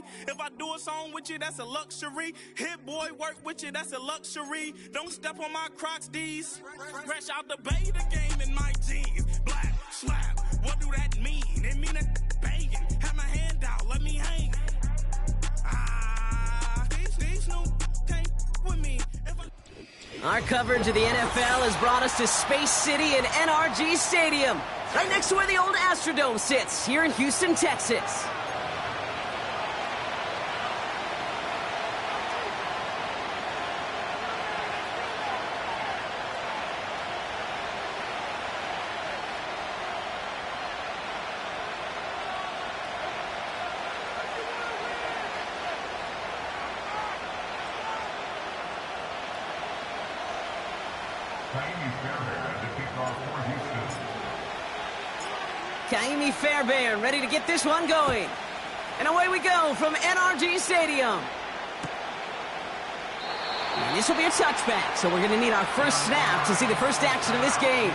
me. If I do a song with you, that's a luxury. Hit boy, work with you, that's a luxury. Don't step on my Crocs, D's. Fresh out the bay, the game in my jeans. Black, slap, what do that mean? It mean that banging. Have my hand out, let me hang. These new can't with me. Our coverage of the NFL has brought us to Space City and NRG Stadium, right next to where the old Astrodome sits, here in Houston, Texas. Kaimi Fairbairn ready to get this one going. And away we go from NRG Stadium. And this will be a touchback, so we're going to need our first snap to see the first action of this game.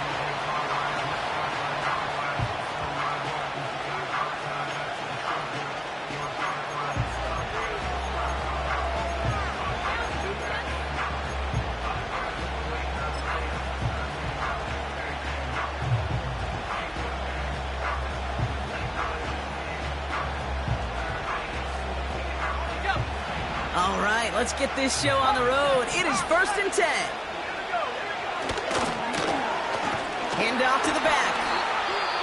All right, let's get this show on the road. It is 1st and 10. Hand off to the back.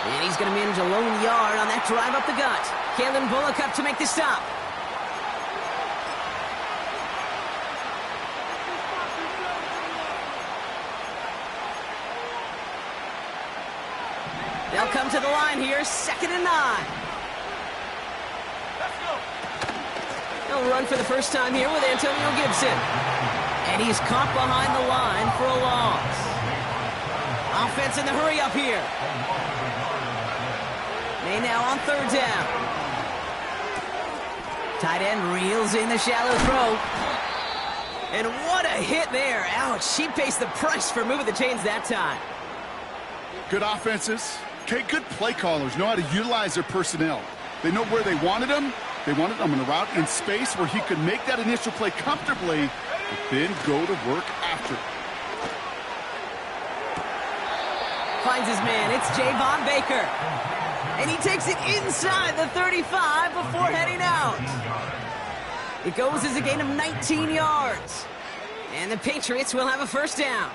And he's going to manage a lone yard on that drive up the gut. Kalen Bullock up to make the stop. They'll come to the line here, 2nd and 9. He'll run for the first time here with Antonio Gibson. And he's caught behind the line for a loss. Offense in the hurry up here. May now on 3rd down. Tight end reels in the shallow throw. And what a hit there. Ouch, she pays the price for moving the chains that time. Good offenses. Okay, good play callers know how to utilize their personnel. They know where they wanted them. They wanted him in a route in space where he could make that initial play comfortably, but then go to work after. Finds his man. It's Javon Baker. And he takes it inside the 35 before heading out. It goes as a gain of 19 yards. And the Patriots will have a first down.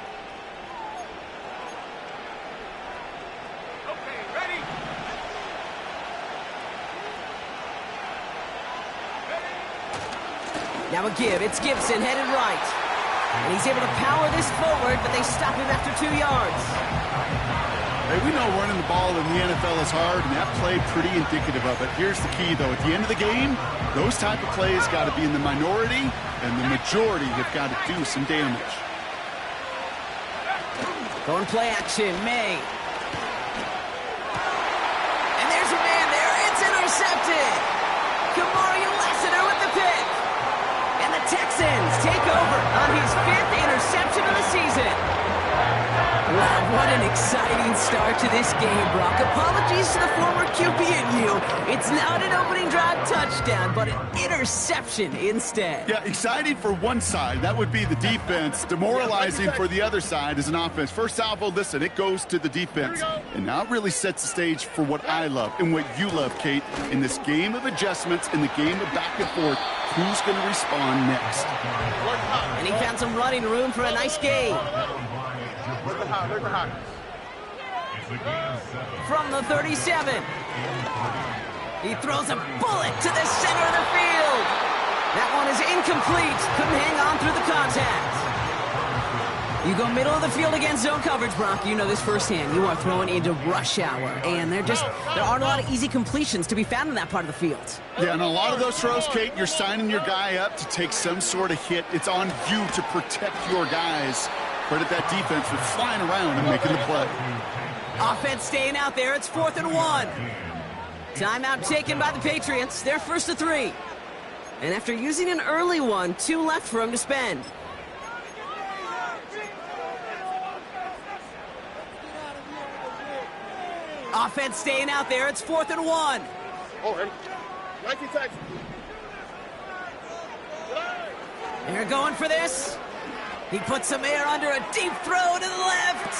Now a give. It's Gibson headed right. And he's able to power this forward, but they stop him after 2 yards. Hey, we know running the ball in the NFL is hard, and that play pretty indicative of it. Here's the key, though. At the end of the game, those type of plays got to be in the minority, and the majority have got to do some damage. Going play action, May. And there's a man there. It's intercepted. Kamari Lassiter with the pick. And the Texans take over on his 5th interception of the season. Wow, what an exciting start to this game, Brock. Apologies to the former QB and you. It's not an opening drive touchdown, but an interception instead. Yeah, exciting for one side. That would be the defense. Demoralizing for the other side as an offense. First salvo, listen, it goes to the defense. And now it really sets the stage for what I love and what you love, Kate, in this game of adjustments, in the game of back and forth. Who's going to respond next? And he found some running room for a nice gain. From the 37. He throws a bullet to the center of the field. That one is incomplete. Couldn't hang on through the contact. You go middle of the field against zone coverage, Brock. You know this firsthand. You are throwing into rush hour, and there aren't a lot of easy completions to be found in that part of the field. Yeah, and a lot of those throws, Kate, you're signing your guy up to take some sort of hit. It's on you to protect your guys. Credit that defense for flying around and making the play. Offense staying out there. It's 4th and 1. Timeout taken by the Patriots. They're 1st and 3. And after using an early one, 2 left for him to spend. Offense staying out there. It's 4th and 1. Oh, ready? 19 taxi. They're going for this. He puts some air under a deep throw to the left.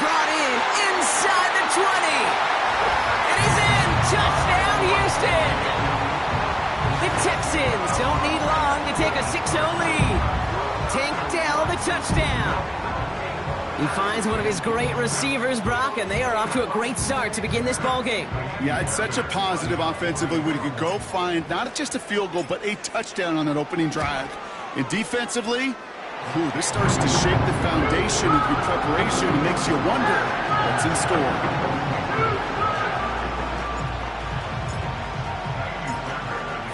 Brought in inside the 20. And he's in. Touchdown, Houston. The Texans don't need long to take a 6-0 lead. Tank Dell, the touchdown. He finds one of his great receivers, Brock, and they are off to a great start to begin this ballgame. Yeah, it's such a positive offensively when you can go find not just a field goal, but a touchdown on that opening drive. And defensively, this starts to shake the foundation of your preparation and makes you wonder what's in store.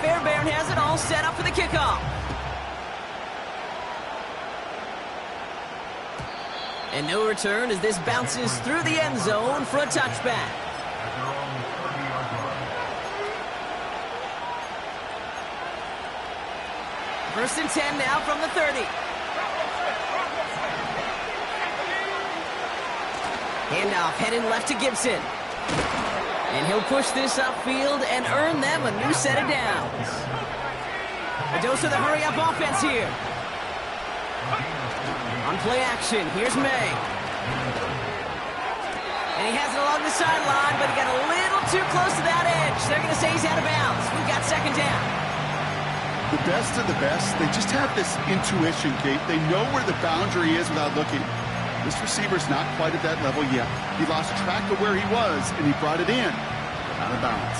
Fairbairn has it all set up for the kickoff. And no return as this bounces through the end zone for a touchback. First and 10 now from the 30. Handoff headed left to Gibson. And he'll push this upfield and earn them a new set of downs. A dose of the hurry-up offense here. On play action, here's May. And he has it along the sideline, but he got a little too close to that edge. They're going to say he's out of bounds. We've got second down. The best of the best, they just have this intuition, Kate. They know where the boundary is without looking. This receiver's not quite at that level yet. He lost track of where he was, and he brought it in. Out of bounds.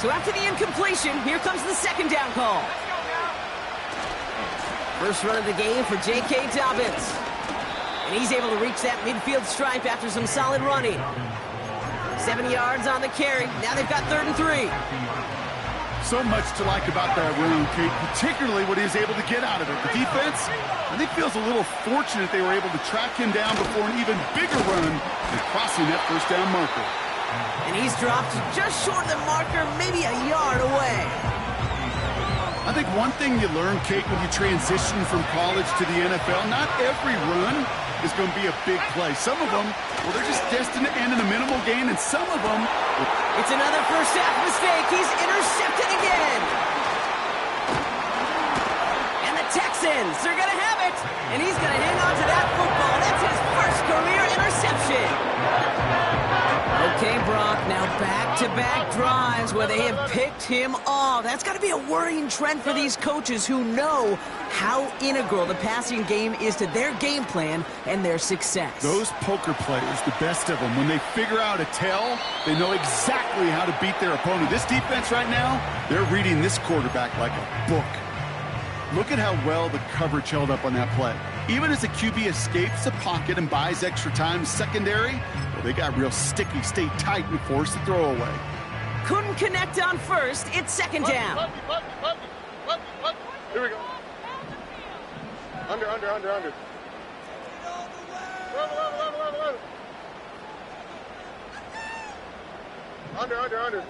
So after the incompletion, here comes the second down call. First run of the game for J.K. Dobbins. And he's able to reach that midfield stripe after some solid running. 7 yards on the carry. Now they've got 3rd and 3. So much to like about that run, Kate, particularly what he was able to get out of it. The defense, I think, feels a little fortunate they were able to track him down before an even bigger run and crossing that first down marker. And he's dropped just short of the marker, maybe a yard away. I think one thing you learn, Kate, when you transition from college to the NFL, not every run is going to be a big play. Some of them, well, they're just destined to end in a minimal gain, and some of them... It's another first half mistake. He's intercepted again. And the Texans are going to have it. And he's going to hang on to that football. That's his first career interception. Okay, Brock, now back-to-back drives where they have picked him off. That's got to be a worrying trend for these coaches who know how integral the passing game is to their game plan and their success. Those poker players, the best of them, when they figure out a tell, they know exactly how to beat their opponent. This defense right now, they're reading this quarterback like a book. Look at how well the coverage held up on that play. Even as the QB escapes the pocket and buys extra time secondary, well, they got real sticky, stay tight, and force the throwaway. Couldn't connect on first. It's second down. Here we go. Under. Level. Under.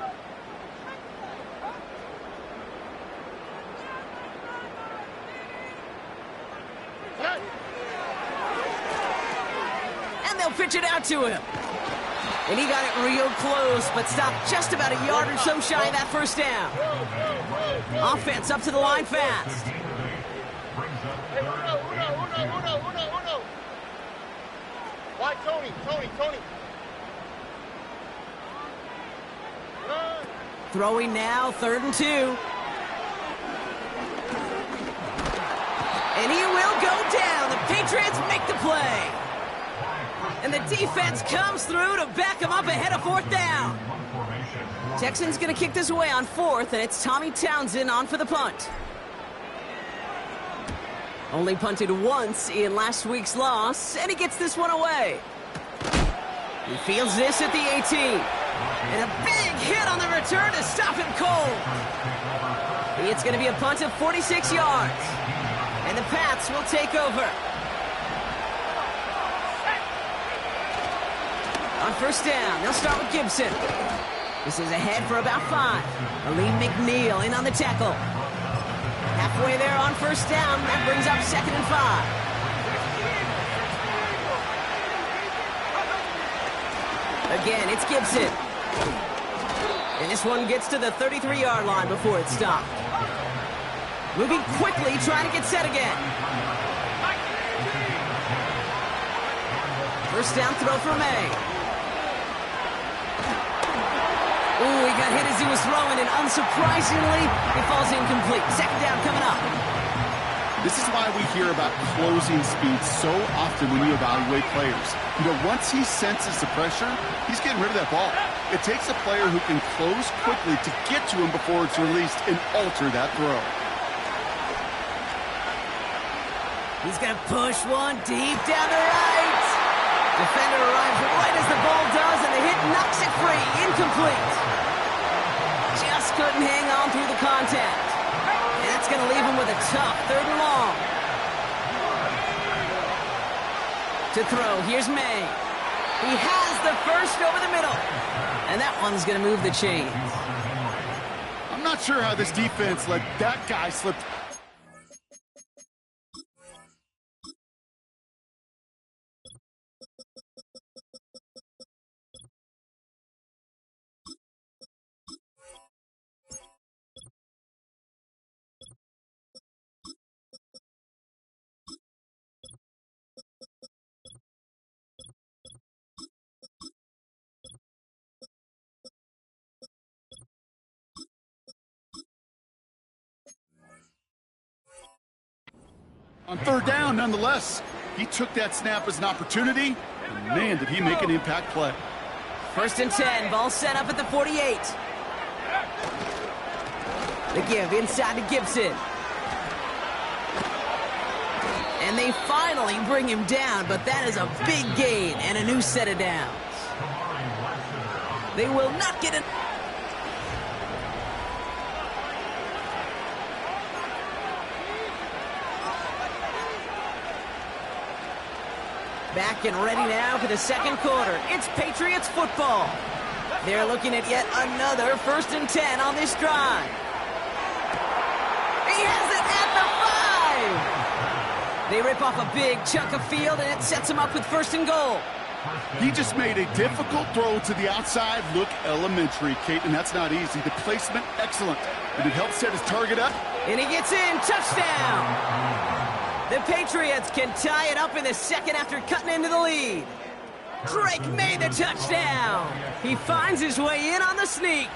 And they'll pitch it out to him. And he got it real close, but stopped just about a yard or so shy of that first down. Offense up to the line fast. Uno. Why, Tony. Throwing now, 3rd and 2. And he will go down. The Patriots make the play. And the defense comes through to back him up ahead of 4th down. Texans going to kick this away on 4th, and it's Tommy Townsend on for the punt. Only punted once in last week's loss, and he gets this one away. He fields this at the 18. And a big hit on the return to stop him cold. It's going to be a punt of 46 yards. And the Pats will take over. On first down, they'll start with Gibson. This is ahead for about 5. Aleem McNeil in on the tackle. Halfway there on first down, that brings up 2nd and 5. Again, it's Gibson. And this one gets to the 33-yard line before it's stopped. Moving quickly, trying to get set again. First down throw for May. Ooh, he got hit as he was throwing, and unsurprisingly, he falls incomplete. Second down coming up. This is why we hear about closing speed so often when you evaluate players. You know, once he senses the pressure, he's getting rid of that ball. It takes a player who can close quickly to get to him before it's released and alter that throw. He's going to push one deep down the right. Defender arrives right as the ball does, and the hit knocks it free. Incomplete. Just couldn't hang on through the contact. And that's going to leave him with a tough 3rd and long. To throw, here's May. He has the first over the middle. And that one's going to move the chains. I'm not sure how this defense let that guy slip. On 3rd down, nonetheless, he took that snap as an opportunity, and man, did he make an impact play. 1st and 10, ball set up at the 48. The give inside to Gibson. And they finally bring him down, but that is a big gain and a new set of downs. They will not get it. Back and ready now for the 2nd quarter. It's Patriots football. They're looking at yet another 1st and 10 on this drive. He has it at the 5. They rip off a big chunk of field, and it sets him up with 1st and goal. He just made a difficult throw to the outside look elementary, Kate, and that's not easy. The placement, excellent. And it helps set his target up. And he gets in. Touchdown. The Patriots can tie it up in the 2nd after cutting into the lead. Drake made the touchdown. He finds his way in on the sneak.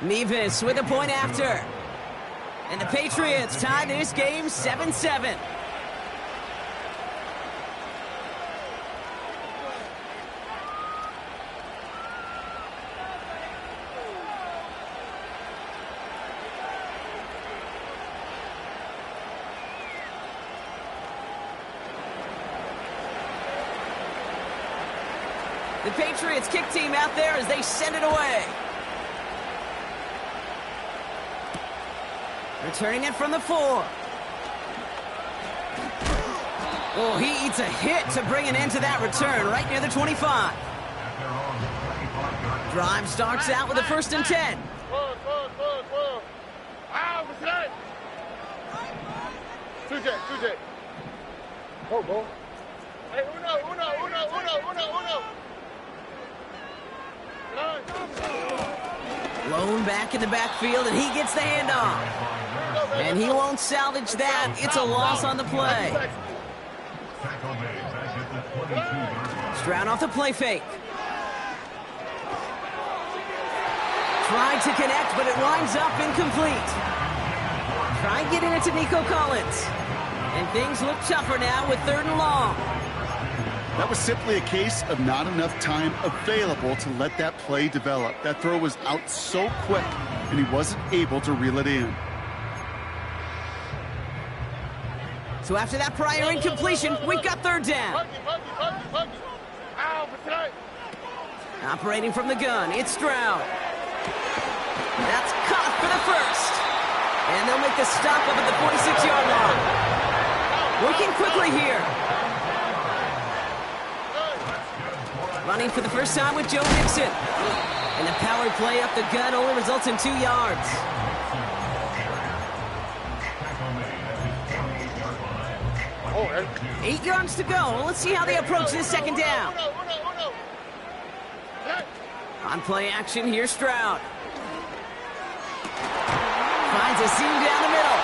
Nevis with a point after. And the Patriots tie this game 7-7. The Patriots kick team out there as they send it away. Returning it from the 4. Oh, he eats a hit to bring an end to that return right near the 25. Drive starts out with a 1st and 10. TJ. Go. Hey, uno. Lone back in the backfield, and he gets the handoff. And he won't salvage that. It's a loss on the play. Stroud off the play fake. Tried to connect, but it winds up incomplete. Try getting it to Nico Collins. And things look tougher now with 3rd and long. That was simply a case of not enough time available to let that play develop. That throw was out so quick, and he wasn't able to reel it in. So after that prior incompletion, we've got 3rd down. Operating from the gun, it's Stroud. That's caught for the 1st. And they'll make the stop up at the 46-yard line. Working quickly here. Running for the first time with Joe Mixon. And the power play up the gut only results in 2 yards. Oh, 8 yards to go. Well, let's see how they approach this 2nd down. On play action, here's Stroud. Finds a seam down the middle.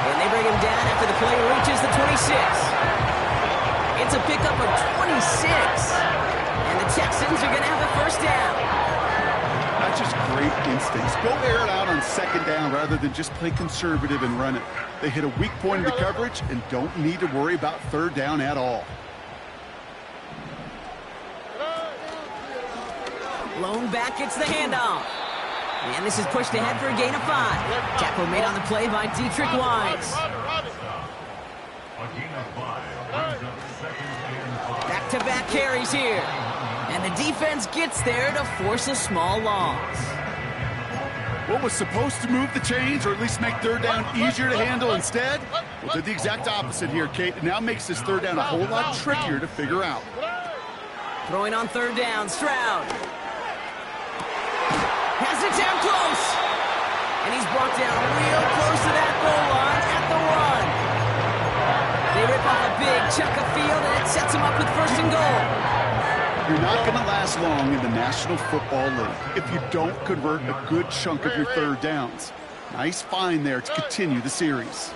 And they bring him down after the play reaches the 26. It's a pickup of 26. And the Texans are going to have a first down. That's just great instincts. Go air it out on second down rather than just play conservative and run it. They hit a weak point in the coverage and don't need to worry about third down at all. Lone back gets the handoff. And this is pushed ahead for a gain of 5. Tackle made on the play by Dietrich Wise. Back-to-back carries here. And the defense gets there to force a small loss. What was supposed to move the chains or at least make third down easier to handle instead? Well, did the exact opposite here, Kate. It now makes this third down a whole lot trickier to figure out. Throwing on third down, Stroud. Has it down close. And he's brought down real close to that goal line at the run. They rip off a big chunk of field, and it sets him up with first and goal. You're not going to last long in the National Football League if you don't convert a good chunk of your third downs. Nice find there to continue the series.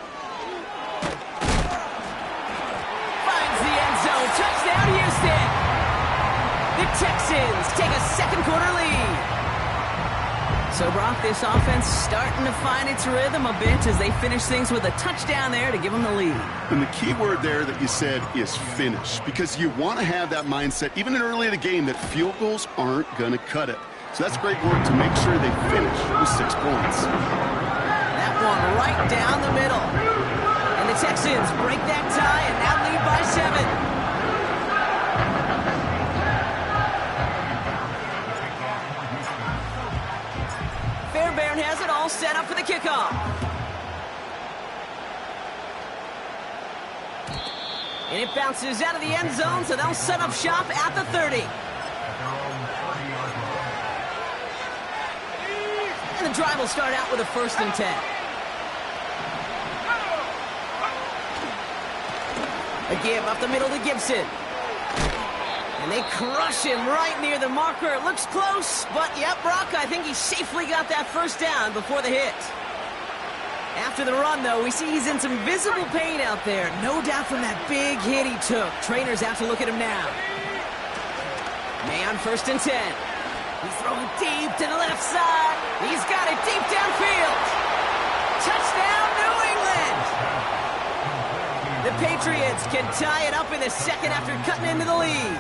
Finds the end zone. Touchdown, Houston. The Texans take a second quarter lead. So, Brock, this offense starting to find its rhythm a bit as they finish things with a touchdown there to give them the lead. And the key word there that you said is finish, because you want to have that mindset, even early in the game, that field goals aren't going to cut it. So that's great work to make sure they finish with 6 points. That one right down the middle. And the Texans break that tie and now lead by 7. Fairbairn has it all set up for the kickoff. And it bounces out of the end zone, so they'll set up shop at the 30. And the drive will start out with a 1st and 10. A give up the middle to Gibson. And they crush him right near the marker. It looks close, but yep, Brock, I think he safely got that first down before the hit. After the run, though, we see he's in some visible pain out there. No doubt from that big hit he took. Trainers have to look at him now. May on 1st and 10. He's throwing deep to the left side. He's got it deep downfield. Touchdown, New England! The Patriots can tie it up in the second after cutting into the lead.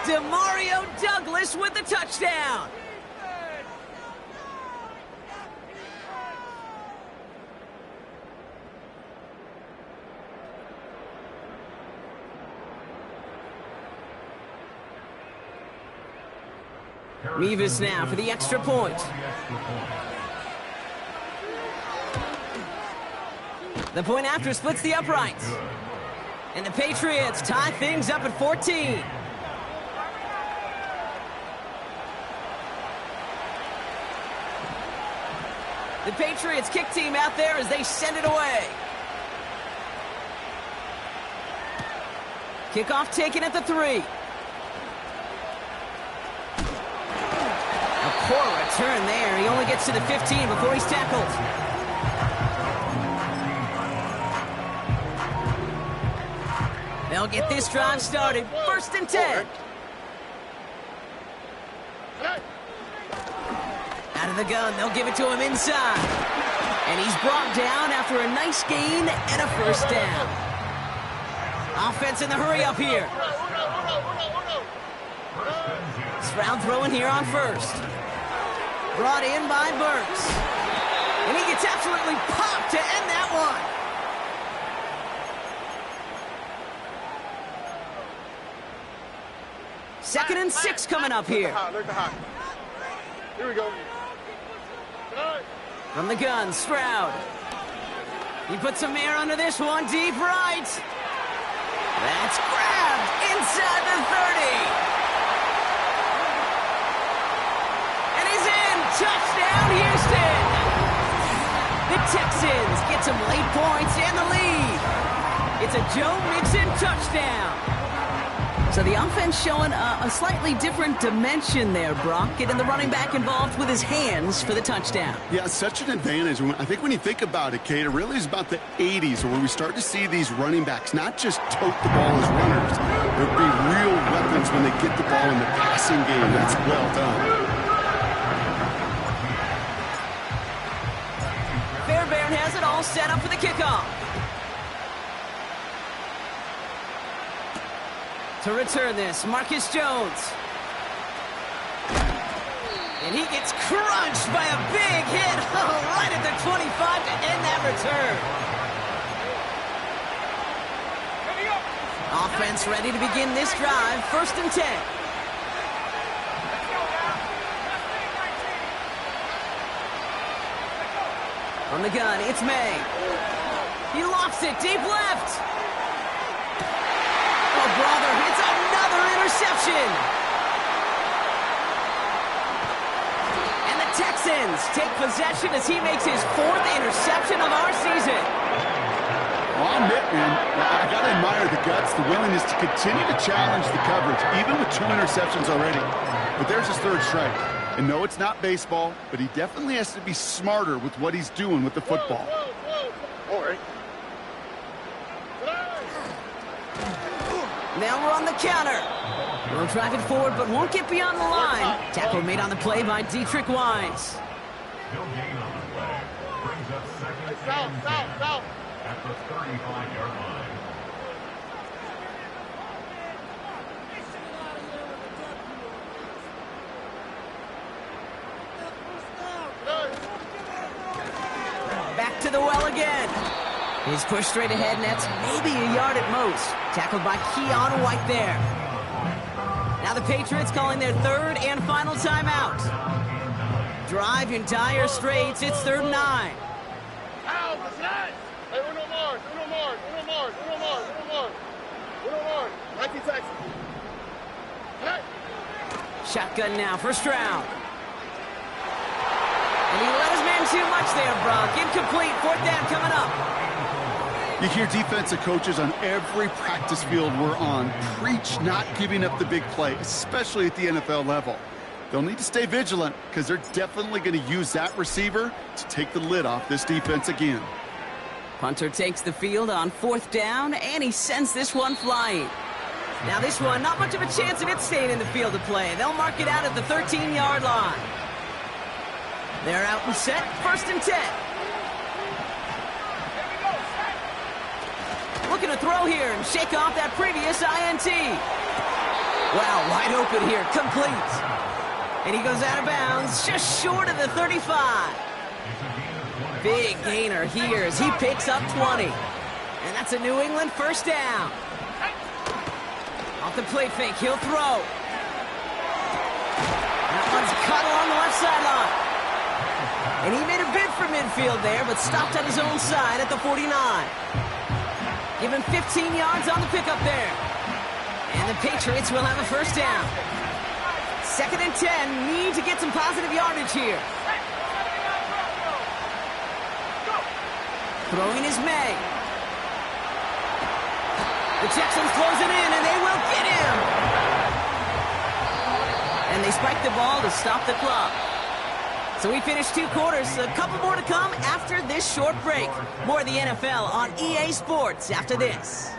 Demario Douglas with the touchdown. Mevis now for the extra point. The point after splits the uprights. And the Patriots tie things up at 14. The Patriots kick team out there as they send it away. Kickoff taken at the 3. A poor return there. He only gets to the 15 before he's tackled. They'll get this drive started. 1st and 10. Out of the gun, they'll give it to him inside. And he's brought down after a nice gain and a first down. Offense in the hurry up here. Stroud throwing here on 1st. Brought in by Burks. And he gets absolutely popped to end that one. Second and 6 coming up here. Here we go. From the gun, Stroud. He puts some air under this one, deep right. That's grabbed inside the 30. And he's in. Touchdown, Houston. The Texans get some late points and the lead. It's a Joe Mixon touchdown. So the offense showing a slightly different dimension there, Brock, getting the running back involved with his hands for the touchdown. Yeah, such an advantage. I think when you think about it, Kate, it really is about the 80s where we start to see these running backs not just tote the ball as runners, but be real weapons when they get the ball in the passing game. That's well done. Fairbairn has it all set up for the kickoff. To return this, Marcus Jones. And he gets crunched by a big hit right at the 25 to end that return. Offense ready to begin this drive. 1st and 10. On the gun, it's May. He lofts it deep left. Oh, brother, it's another interception. And the Texans take possession as he makes his 4th interception of our season. Well, I'll admit, man, I got to admire the guts, the willingness to continue to challenge the coverage, even with 2 interceptions already. But there's his 3rd strike. And no, it's not baseball, but he definitely has to be smarter with what he's doing with the football. All right. Now we're on the counter. We'll drive it forward, but won't get beyond the line. Tackle made on the play by Dietrich Wise. No gain on the play. Brings up 2nd and 10 at the 35-yard line. Back to the well again. He's pushed straight ahead, and that's maybe a yard at most. Tackled by Keon White there. Now the Patriots calling their 3rd and final timeout. Drive in dire straits. It's 3rd and 9. Hey, Uno Mars. Nike Texas. Hey. Shotgun now, 1st round. And he let his man too much there, Brock. Incomplete, 4th down coming up. You hear defensive coaches on every practice field we're on preach not giving up the big play, especially at the NFL level. They'll need to stay vigilant because they're definitely going to use that receiver to take the lid off this defense again. Punter takes the field on 4th down, and he sends this one flying. Now this one, not much of a chance of it staying in the field of play. They'll mark it out at the 13-yard line. They're out and set, 1st and 10. Looking to throw here and shake off that previous INT. Wow, wide open here, complete. And he goes out of bounds, just short of the 35. Big gainer here as he picks up 20. And that's a New England 1st down. Off the play fake, he'll throw. That one's cut along the left sideline. And he made a bid for midfield there, but stopped on his own side at the 49. Give him 15 yards on the pickup there. And the Patriots will have a 1st down. 2nd and 10, need to get some positive yardage here. Throwing is May. The Texans close it in, and they will get him. And they spike the ball to stop the clock. So we finished 2 quarters. A couple more to come after this short break. More of the NFL on EA Sports after this.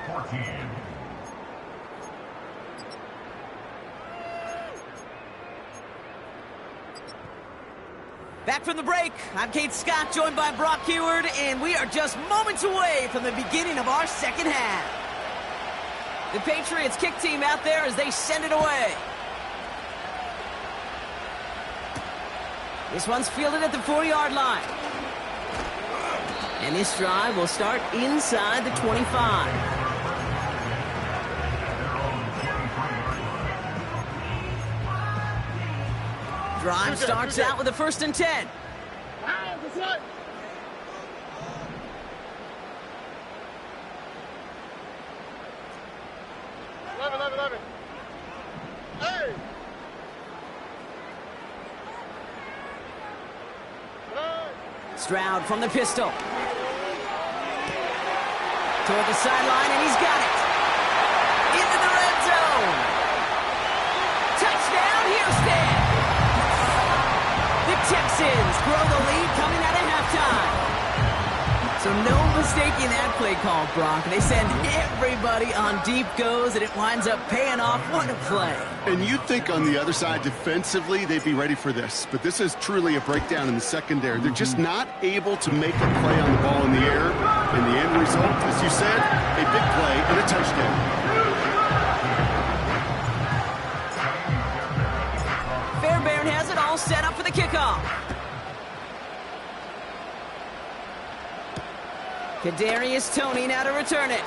Back from the break, I'm Kate Scott, joined by Brock Huard, and we are just moments away from the beginning of our 2nd half. The Patriots kick team out there as they send it away. This one's fielded at the 4-yard line. And this drive will start inside the 25. Drive starts out with a 1st and 10. Hey! Stroud from the pistol. Toward the sideline, and he's got it. Into the red zone. So no mistaking that play call, Brock. They send everybody on deep goes, and it winds up paying off. What a play. And you'd think on the other side defensively they'd be ready for this, but this is truly a breakdown in the secondary. They're just not able to make a play on the ball in the air, and the end result, as you said, a big play and a touchdown. Fairbairn has it all set up for the kickoff. Kadarius Toney now to return it.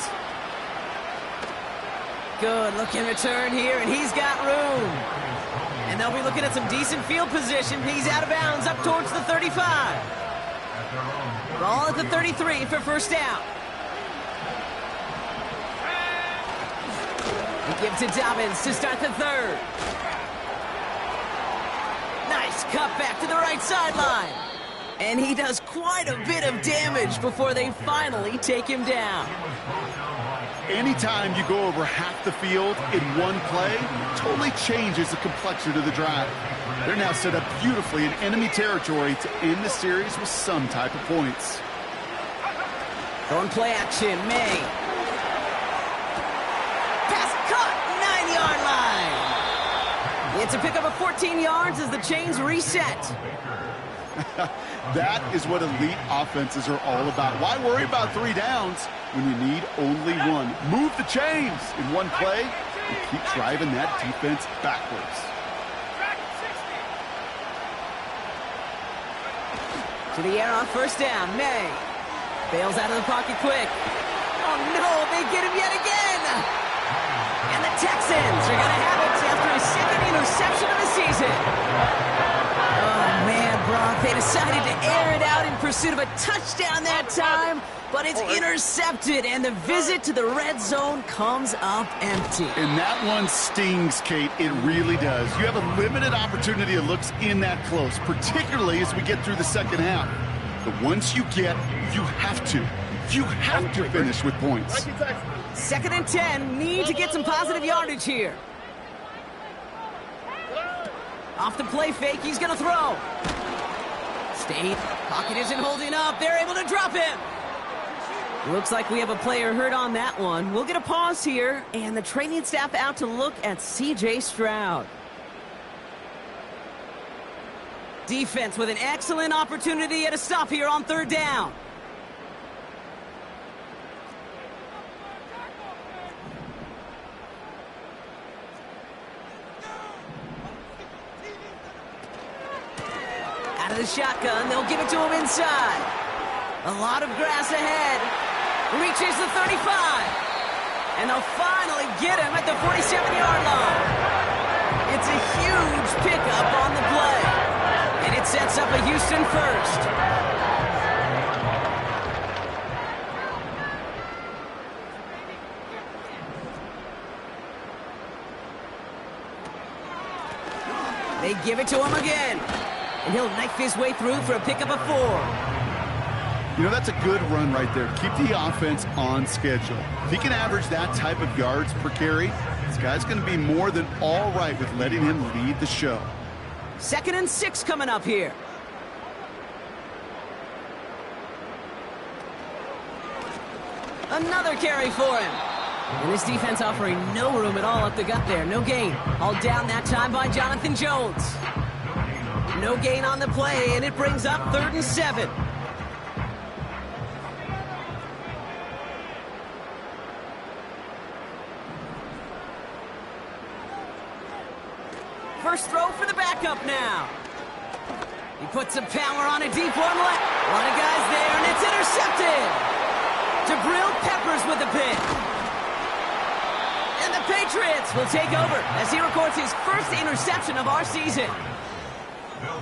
Good looking return here, and he's got room. And they'll be looking at some decent field position. He's out of bounds up towards the 35. Ball at the 33 for first down. They give to Dobbins to start the third. Nice cut back to the right sideline. And he does quite a bit of damage before they finally take him down. Anytime you go over half the field in one play, totally changes the complexion of the drive. They're now set up beautifully in enemy territory to end the series with some type of points. Going play action, May. Pass caught, 9-yard line. It's a pickup of 14 yards as the chains reset. That is what elite offenses are all about. Why worry about 3 downs when you need only one? Move the chains in one play and keep driving that defense backwards. To the air on first down, May. Bails out of the pocket quick. Oh no, they get him yet again! And the Texans are going to have it after a second interception of the season. Oh man, Brock, they decided to air it out in pursuit of a touchdown that time, but it's intercepted, and the visit to the red zone comes up empty. And that one stings, Kate. It really does. You have a limited opportunity that looks in that close, particularly as we get through the second half. But once you get, you have to finish with points. Second and 10, need to get some positive yardage here. Off the play fake, he's going to throw. State, pocket isn't holding up. They're able to drop him. Looks like we have a player hurt on that one. We'll get a pause here, and the training staff out to look at C.J. Stroud. Defense with an excellent opportunity at a stop here on third down. Out of the shotgun, they'll give it to him inside. A lot of grass ahead. Reaches the 35. And they'll finally get him at the 47-yard line. It's a huge pickup on the play. And it sets up a Houston first. They give it to him again. And he'll knife his way through for a pickup of 4. You know, that's a good run right there. Keep the offense on schedule. If he can average that type of yards per carry, this guy's going to be more than all right with letting him lead the show. Second and 6 coming up here. Another carry for him. And this defense offering no room at all up the gut there. No gain. All down that time by Jonathan Jones. No gain on the play, and it brings up 3rd and 7. First throw for the backup now. He puts some power on a deep one left. A lot of guys there, and it's intercepted. Jabril Peppers with the pick. And the Patriots will take over as he records his first interception of our season.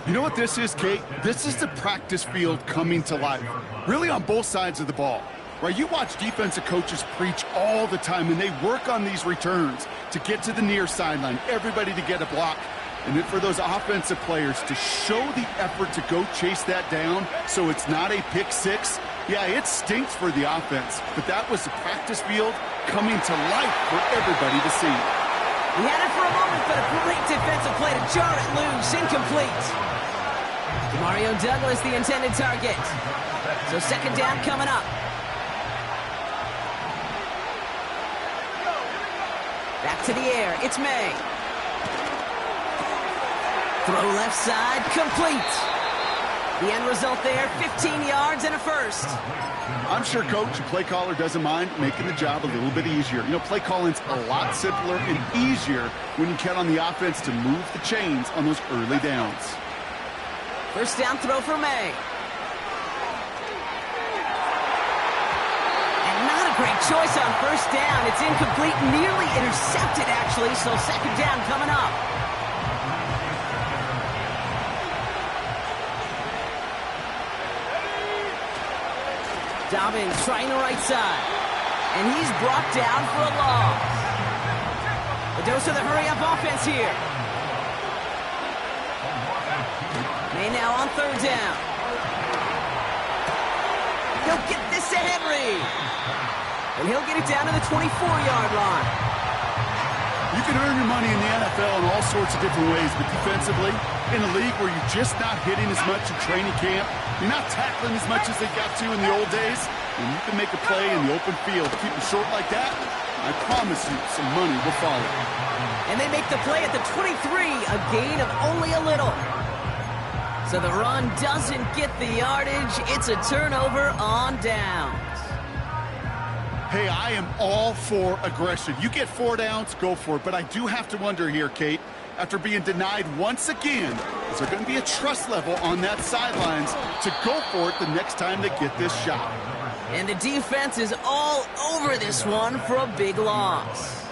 You know what this is, Kate? This is the practice field coming to life. Really on both sides of the ball. Right? You watch defensive coaches preach all the time, and they work on these returns to get to the near sideline, everybody to get a block. And then for those offensive players to show the effort to go chase that down so it's not a pick six, yeah, it stinks for the offense. But that was the practice field coming to life for everybody to see. He had it for a moment, but a great defensive play to jar it loose. Incomplete. Mario Douglas, the intended target. So second down coming up. Back to the air. It's May. Throw left side, complete. The end result there, 15 yards and a first. I'm sure coach and play caller doesn't mind making the job a little bit easier. You know, play calling's a lot simpler and easier when you count on the offense to move the chains on those early downs. First down throw for May. And not a great choice on first down. It's incomplete, nearly intercepted actually, so second down coming up. Dobbins trying the right side. And he's brought down for a loss. A dose of the hurry-up offense here. May now on third down. He'll get this to Henry. And he'll get it down to the 24-yard line. You can earn your money in the NFL in all sorts of different ways, but defensively, in a league where you're just not hitting as much in training camp, you're not tackling as much as they got to in the old days, and you can make a play in the open field, keep it short like that, I promise you some money will follow. And they make the play at the 23, a gain of only a little. So the run doesn't get the yardage. It's a turnover on downs. Hey, I am all for aggression. You get 4 downs, go for it. But I do have to wonder here, Kate, after being denied once again, is there going to be a trust level on that sidelines to go for it the next time they get this shot? And the defense is all over this one for a big loss.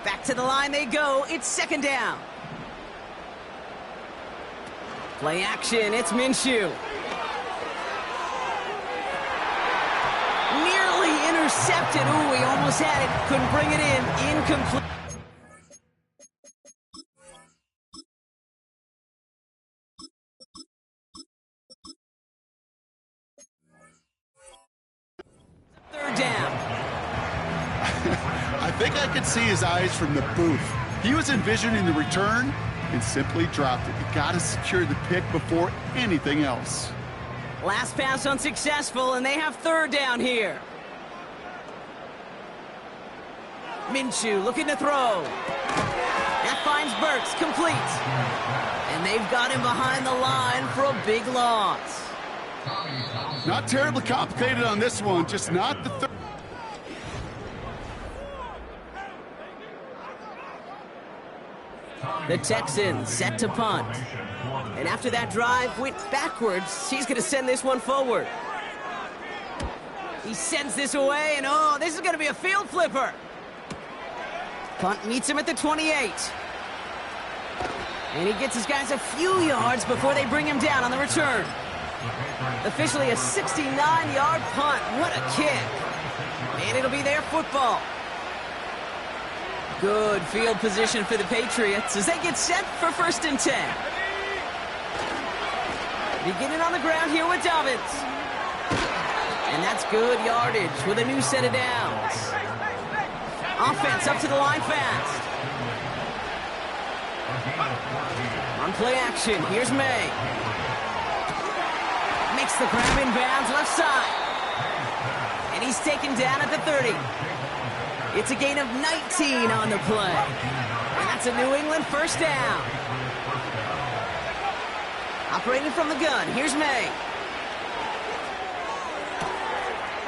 Back to the line they go. It's second down. Play action. It's Minshew. Nearly intercepted. Ooh, he almost had it. Couldn't bring it in. Incomplete. Third down. I think I could see his eyes from the booth. He was envisioning the return and simply dropped it. You got to secure the pick before anything else. Last pass unsuccessful, and they have third down here. Minshew looking to throw. That finds Burks, complete. And they've got him behind the line for a big loss. Not terribly complicated on this one, just not the third. The Texans set to punt. And after that drive went backwards, he's going to send this one forward. He sends this away, and oh, this is going to be a field flipper. Punt meets him at the 28. And he gets his guys a few yards before they bring him down on the return. Officially a 69-yard punt. What a kick. And it'll be their football. Good field position for the Patriots as they get set for first and 10. Beginning on the ground here with Dobbins. And that's good yardage with a new set of downs. Offense up to the line fast. On play action, here's May. Makes the grab in bounds left side. And he's taken down at the 30. It's a gain of 19 on the play. And that's a New England first down. Operating from the gun, here's May.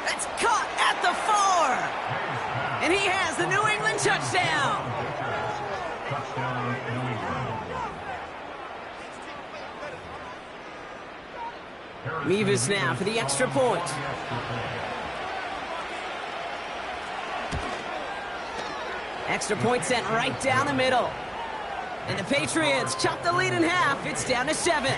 That's caught at the 4. And he has the New England touchdown. Mevis now for the extra point. Extra point sent right down the middle. And the Patriots chop the lead in half. It's down to 7.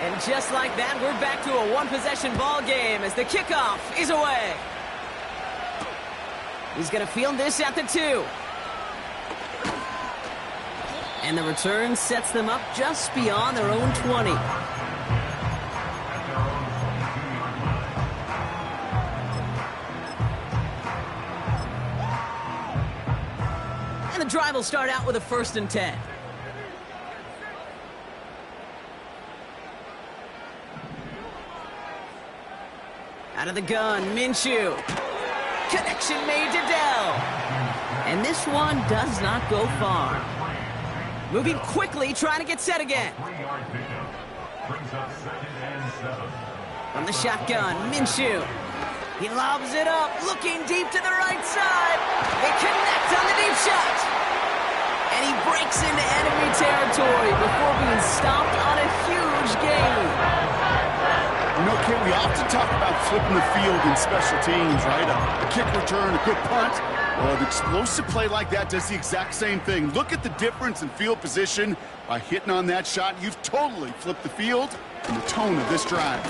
And just like that, we're back to a one-possession ball game as the kickoff is away. He's going to field this at the 2. And the return sets them up just beyond their own 20. And the drive will start out with a 1st and 10. Out of the gun, Minshew. Connection made to Dell. And this one does not go far. Moving quickly, trying to get set again. 3-yard pickup. Brings up 2nd and 7. From the shotgun, Minshew. He lobs it up, looking deep to the right side. They connect on the deep shot. And he breaks into enemy territory before being stopped on a huge gain. You know, Kate, we often talk about flipping the field in special teams, right? A kick return, a good punt. Well, an explosive play like that does the exact same thing. Look at the difference in field position. By hitting on that shot, you've totally flipped the field and the tone of this drive.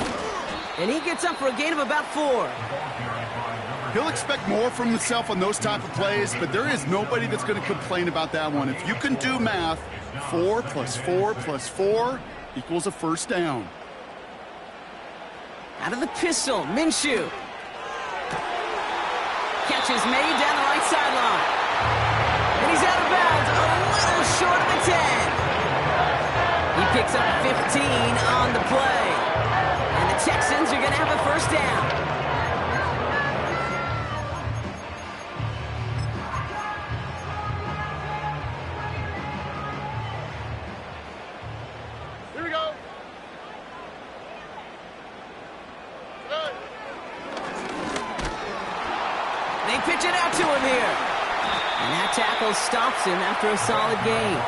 And he gets up for a gain of about 4. He'll expect more from himself on those type of plays, but there is nobody that's going to complain about that one. If you can do math, 4 plus 4 plus 4 equals a 1st down. Out of the pistol, Minshew. Catch is made down the right sideline. And he's out of bounds, a little short of the 10. He picks up 15 on the play. And the Texans are going to have a 1st down. Here we go. Good. They pitch it out to him here. And that tackle stops him after a solid gain.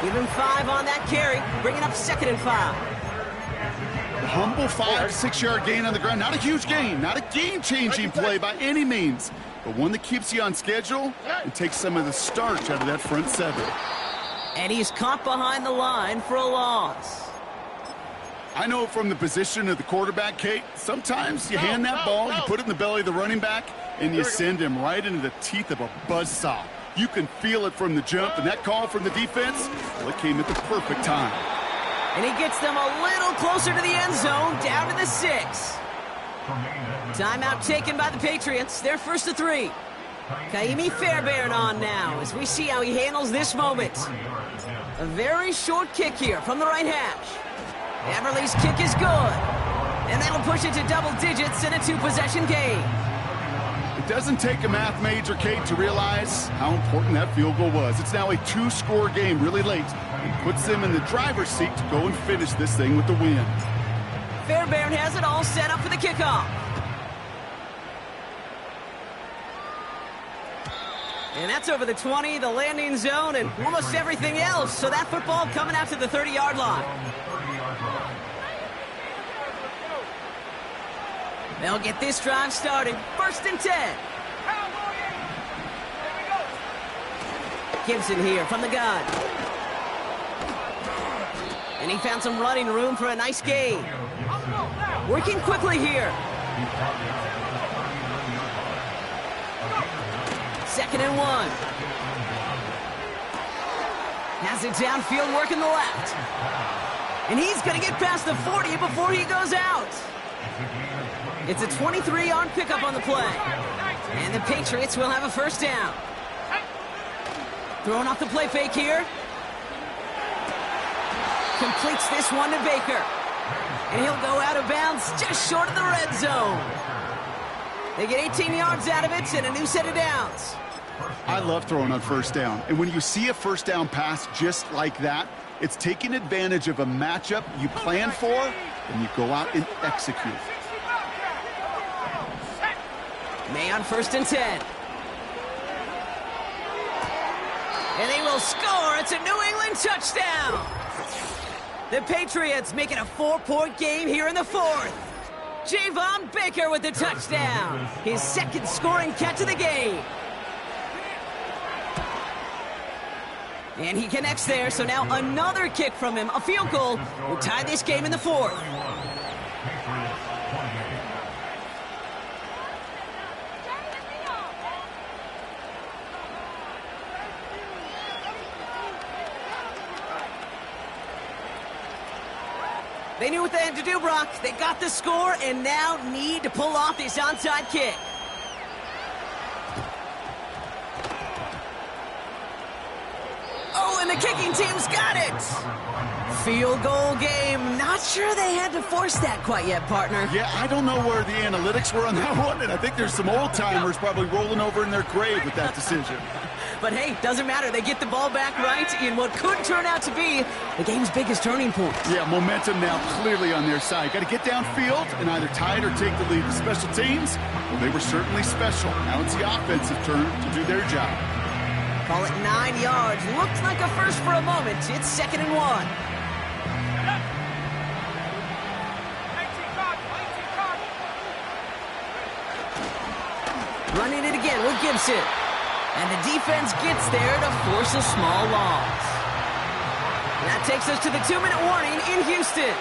Give him 5 on that carry, bringing up 2nd and 5. A humble 5 to 6 yard gain on the ground. Not a huge gain, not a game-changing play by any means, but one that keeps you on schedule and takes some of the starch out of that front 7. And he's caught behind the line for a loss. I know from the position of the quarterback, Kate, sometimes you hand that ball, you put it in the belly of the running back, and you send him right into the teeth of a buzzsaw. You can feel it from the jump, and that call from the defense, well, it came at the perfect time. And he gets them a little closer to the end zone, down to the 6. Timeout taken by the Patriots. They're 1st and 3. Kaimi Fairbairn on now as we see how he handles this moment. A very short kick here from the right hash. Everly's kick is good. And that'll push it to double digits in a 2-possession game. It doesn't take a math major, Kate, to realize how important that field goal was. It's now a 2-score game really late. It puts them in the driver's seat to go and finish this thing with the win. Fairbairn has it all set up for the kickoff. And that's over the 20, the landing zone, and almost everything else. So that football coming out to the 30-yard line. They'll get this drive started. 1st and 10. Gibson here from the gun. And he found some running room for a nice gain. Working quickly here. 2nd and 1. Has it downfield, working the left. And he's going to get past the 40 before he goes out. It's a 23-yard pickup on the play. And the Patriots will have a 1st down. Throwing off the play fake here. Completes this one to Baker. And he'll go out of bounds just short of the red zone. They get 18 yards out of it and a new set of downs. I love throwing on 1st down. And when you see a 1st down pass just like that, it's taking advantage of a matchup you plan for, and you go out and execute. May on 1st and 10. And they will score. It's a New England touchdown. The Patriots make it a 4-point game here in the 4th. Javon Baker with the touchdown. His 2nd scoring catch of the game. And he connects there, so now another kick from him. A field goal will tie this game in the 4th. They knew what they had to do, Brock. They got the score and now need to pull off this onside kick. and the kicking team's got it. Field goal game. Not sure they had to force that quite yet, partner. Yeah, I don't know where the analytics were on that one, and I think there's some old-timers probably rolling over in their grave with that decision. But hey, doesn't matter. They get the ball back right in what could turn out to be the game's biggest turning point. Yeah, momentum now clearly on their side. Got to get downfield and either tie it or take the lead. The special teams, well, they were certainly special. Now it's the offensive turn to do their job. Call it 9 yards. Looked like a first for a moment. It's 2nd and 1. Running it again with Gibson. And the defense gets there to force a small loss. That takes us to the 2-minute warning in Houston.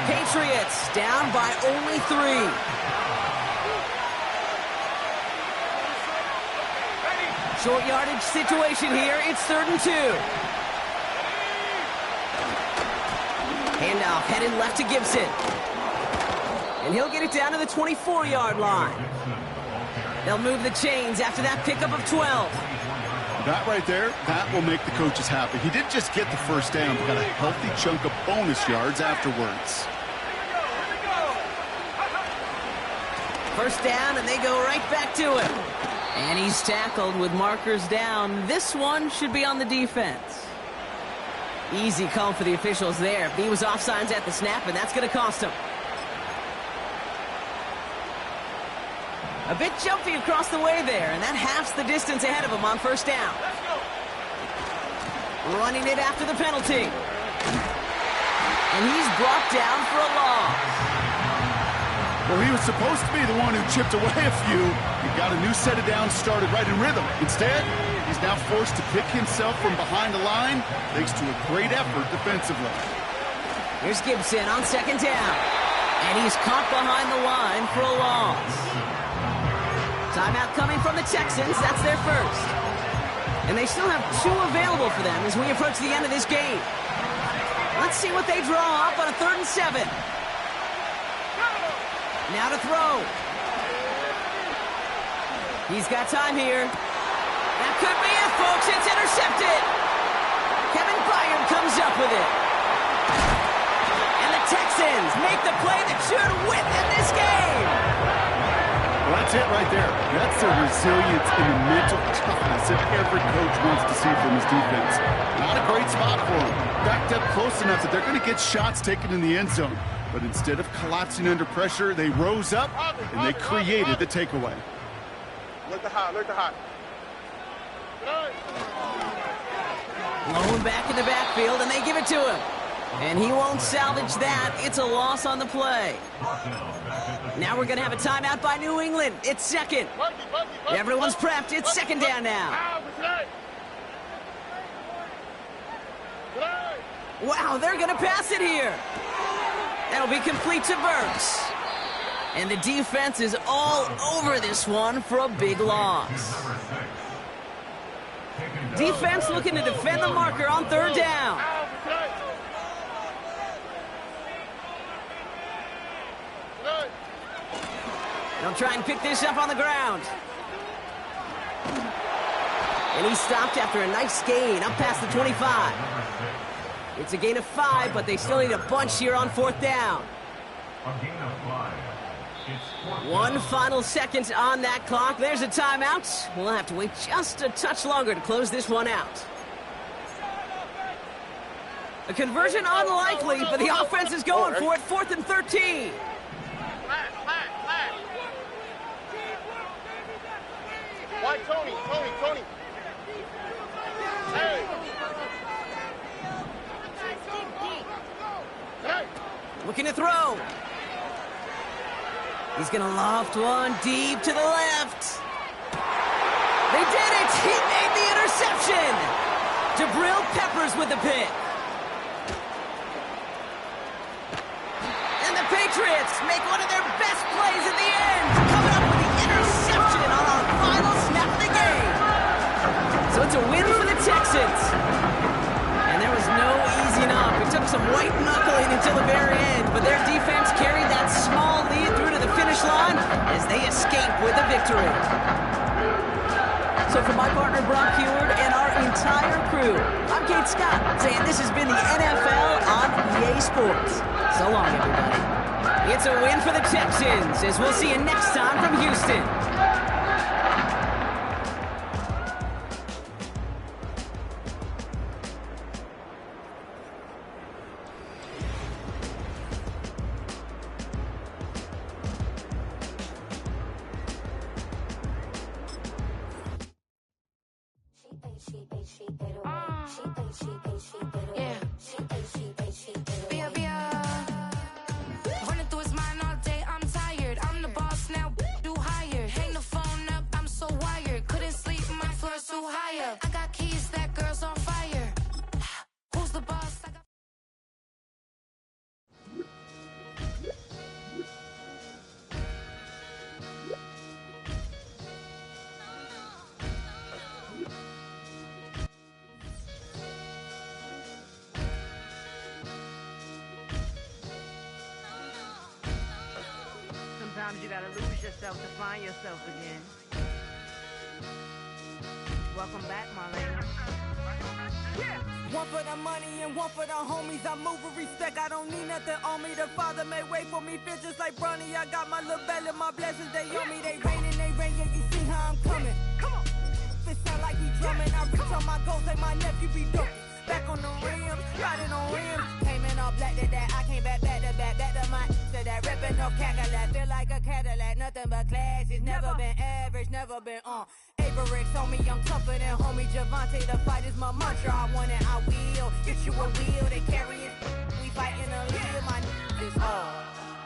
Patriots down by only 3. Short yardage situation here. It's 3rd and 2. Handoff headed left to Gibson. And he'll get it down to the 24-yard line. They'll move the chains after that pickup of 12. That right there, that will make the coaches happy. He didn't just get the first down, but got a healthy chunk of bonus yards afterwards. First down, and they go right back to him. And he's tackled with markers down. This one should be on the defense. Easy call for the officials there. He was offsides at the snap, and that's going to cost him. A bit jumpy across the way there, and that halves the distance ahead of him on first down. Running it after the penalty. And he's brought down for a loss. Well, he was supposed to be the one who chipped away a few. He got a new set of downs started right in rhythm. Instead, he's now forced to pick himself from behind the line thanks to a great effort defensively. Here's Gibson on 2nd down. And he's caught behind the line for a loss. Timeout coming from the Texans. That's their first. And they still have 2 available for them as we approach the end of this game. Let's see what they draw up on a 3rd and 7. Now to throw. He's got time here. That could be it, folks. It's intercepted. Kevin Byard comes up with it. And the Texans make the play that should win them this game. Well, that's it right there. That's the resilience and the mental toughness that every coach wants to see from his defense. Not a great spot for him. Backed up close enough that they're going to get shots taken in the end zone. But instead of collapsing under pressure, they rose up and they created the takeaway. Look the hot, look the hot. Blown back in the backfield, and they give it to him. And he won't salvage that. It's a loss on the play. Now we're going to have a timeout by New England. It's 2nd. Everyone's prepped. It's 2nd down now. Wow, they're going to pass it here. That'll be complete to Burks. And the defense is all over this one for a big loss. Defense looking to defend the marker on 3rd down. They'll try and pick this up on the ground. And he stopped after a nice gain up past the 25. It's a gain of 5, but they still need a bunch here on 4th down. A gain of 5. It's 1 final second on that clock. There's a timeout. We'll have to wait just a touch longer to close this one out. A conversion unlikely, but the offense is going for it. 4th and 13. Why, Tony? Hey. Looking to throw. He's going to loft one deep to the left. They did it! He made the interception! Jabril Peppers with the pick. And the Patriots make one of their best plays in the end, coming up with the interception on our final snap of the game. So it's a win for the Texans. And there was no easing up. It took some white knuckling until the very end, but their defense carried that small lead through to the finish line as they escape with a victory. So for my partner, Brock Heward, and our entire crew, I'm Kate Scott, saying this has been the NFL on EA Sports. So long, everybody. It's a win for the Texans, as we'll see you next time from Houston. Sometimes you gotta lose yourself to find yourself again. Welcome back, Marlena. Yeah. One for the money and one for the homies. I move with respect, I don't need nothing on me. The Father made way for me, feel just like Bronny. I got my little belly, my blessings, they on me. They rain, yeah, you see how I'm coming. Come on. It sound like he drumming. I reach on my goals, like my nephew be dope. Back on the rim, riding on rims. Came in all black to that, I came back to my to that ripping off Cadillac. Feel like a Cadillac, nothing but class. It's never been average, never been on. Averix on me, I'm tougher than homie Javante. The fight is my mantra, I want it, I will. Get you a wheel, they carry it. We fighting a lead, my is all.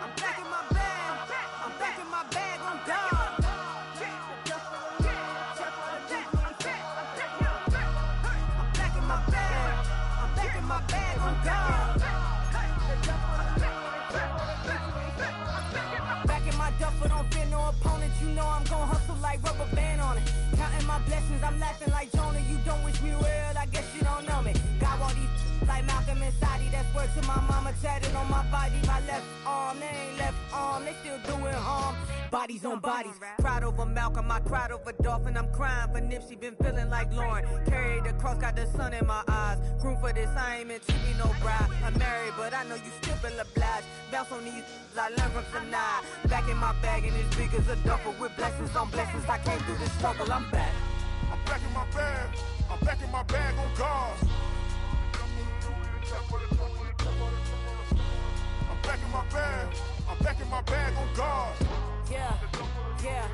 I'm back in my bag, I'm back in my bag, I'm done. My bag on God. Back in my duffel, don't fear no opponent. You know I'm gon' hustle like rubber band on it. Counting my blessings, I'm laughing like Jonah. You don't wish me well, I guess you don't know me. Got all these like Malcolm and Sadi. That's word to my mama, tatted on my body. My left arm, they ain't left arm, they still doing harm. Bodies on bodies, cried over Malcolm, I cried over Dolphin. I'm crying for Nipsey, been feeling like Lauren. Carried the cross, got the sun in my eyes. Room for this, I ain't meant to be no bride. I'm married, but I know you still feel obliged. Bounce on these, I learned from Sanaa. Back in my bag, and it's big as a duffel. With blessings on blessings, I came through this struggle, I'm back. I'm back in my bag, I'm back in my bag on God. I'm back in my bag, I'm back in my bag on God. Yeah, yeah.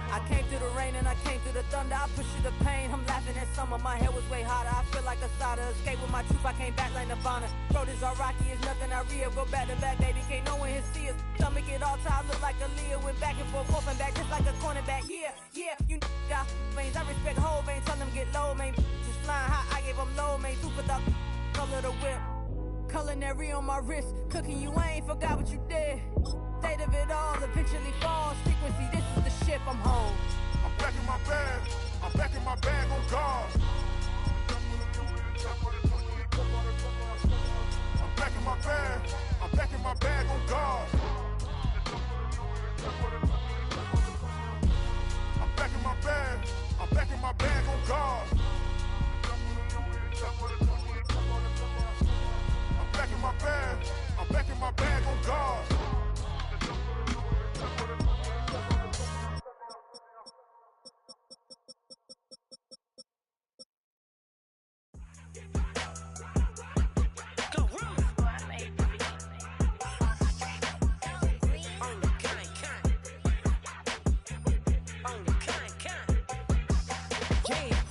I came through the rain and I came through the thunder. I pushed through the pain, I'm laughing at summer. My hair was way hotter, I feel like a soda. Escape with my truth, I came back like Nirvana. Road is all rocky, it's nothing I real. Go back to back, baby, can't no one here see us. Stomach it all tied, look like a Leah. Went back and forth and back, just like a cornerback. Yeah, yeah, you got veins, I respect whole veins. Tell them get low, man. Just flying high, I gave them low, man. Super the color the whip. Culinary on my wrist, cooking you, I ain't forgot what you did. State of it all, eventually falls. Frequency, this is the ship, I'm home. I'm back in my bag, I'm back in my bag on God. I'm back in my bag, I'm back in my bag on God. I'm back in my bag, I'm back in my bag on God. I'm back in my bag, I'm back in my bag on God. Yeah.